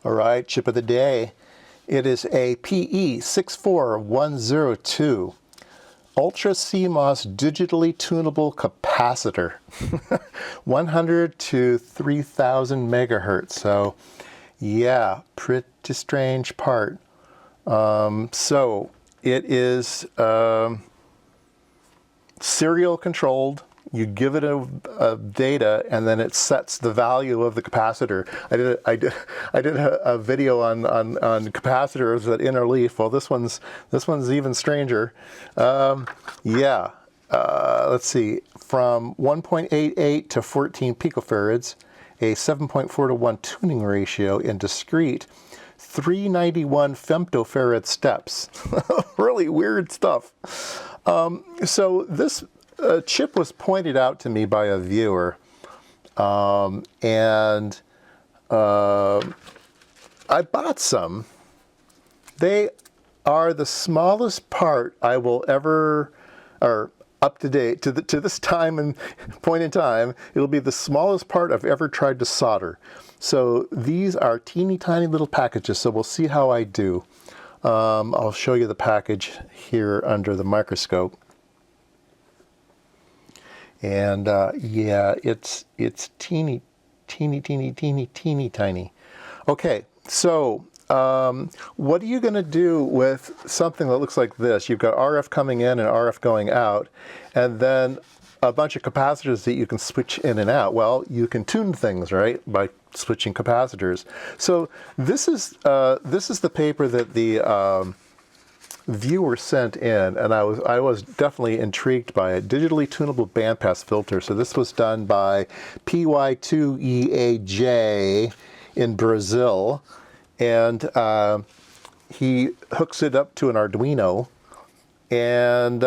All right, chip of the day. It is a PE64102 Ultra CMOS digitally tunable capacitor, 100 to 3000 megahertz. So yeah, pretty strange part. So it is serial controlled. You give it a data, and then it sets the value of the capacitor. I did a video on capacitors that interleaf. Well, this one's even stranger. Yeah. Let's see. From 1.88 to 14 picofarads, a 7.4 to 1 tuning ratio in discrete 391 femtofarad steps. Really weird stuff. So this chip was pointed out to me by a viewer, and I bought some. They are the smallest part I will ever, or up to date, to this time and point in time, it'll be the smallest part I've ever tried to solder. So these are teeny tiny little packages, so we'll see how I do. I'll show you the package here under the microscope. And yeah, it's teeny tiny. Okay, so what are you going to do with something that looks like this? You've got RF coming in and RF going out, and then a bunch of capacitors that you can switch in and out. Well, you can tune things, right, by switching capacitors. So this is the paper that the viewer sent in, and I was definitely intrigued by it. Digitally tunable bandpass filter. So this was done by PY2EAJ in Brazil, and he hooks it up to an Arduino, and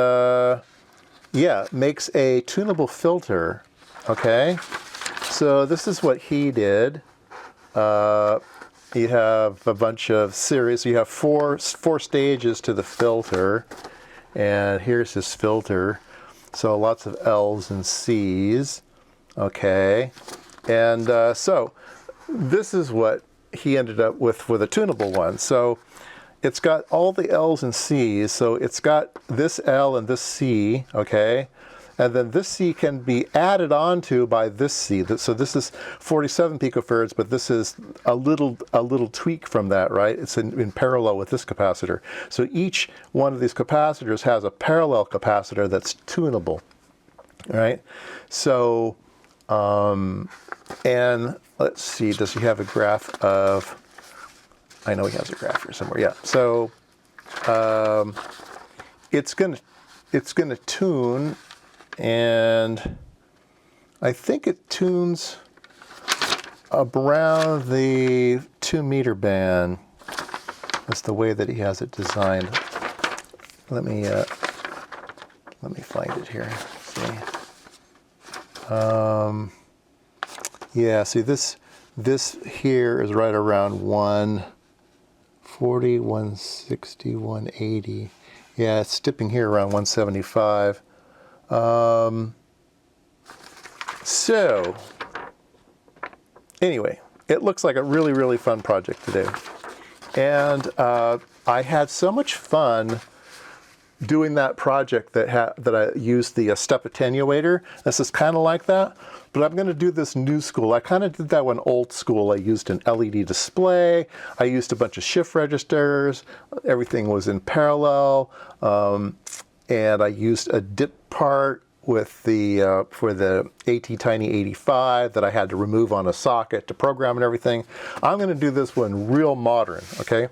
yeah, makes a tunable filter. Okay, so this is what he did. You have a bunch of series. You have four stages to the filter, and here's his filter. So lots of L's and C's. Okay, and so this is what he ended up with for the tunable one. So it's got all the L's and C's. So it's got this L and this C. Okay. And then this C can be added on to by this C. So this is 47 picofarads, but this is a little tweak from that, right? It's in parallel with this capacitor. So each one of these capacitors has a parallel capacitor that's tunable, right? So, and let's see, does he have a graph of, I know he has a graph here somewhere, yeah. So it's gonna tune, and I think it tunes around the 2 meter band. That's the way that he has it designed. Let me find it here. See. Yeah. See, this here is right around 140, 160, 180. Yeah, it's dipping here around 175. So anyway, it looks like a really fun project to do. And I had so much fun doing that project that I used the step attenuator. This is kind of like that, but I'm going to do this new school. I kind of did that one old school. I used an LED display. I used a bunch of shift registers. Everything was in parallel. And I used a dip part with the for the AT-Tiny 85 that I had to remove on a socket to program and everything. I'm going to do this one real modern, okay?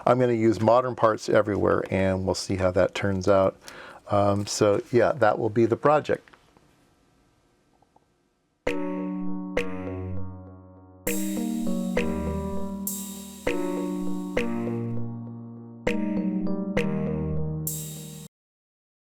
I'm going to use modern parts everywhere, and we'll see how that turns out. So yeah, that will be the project.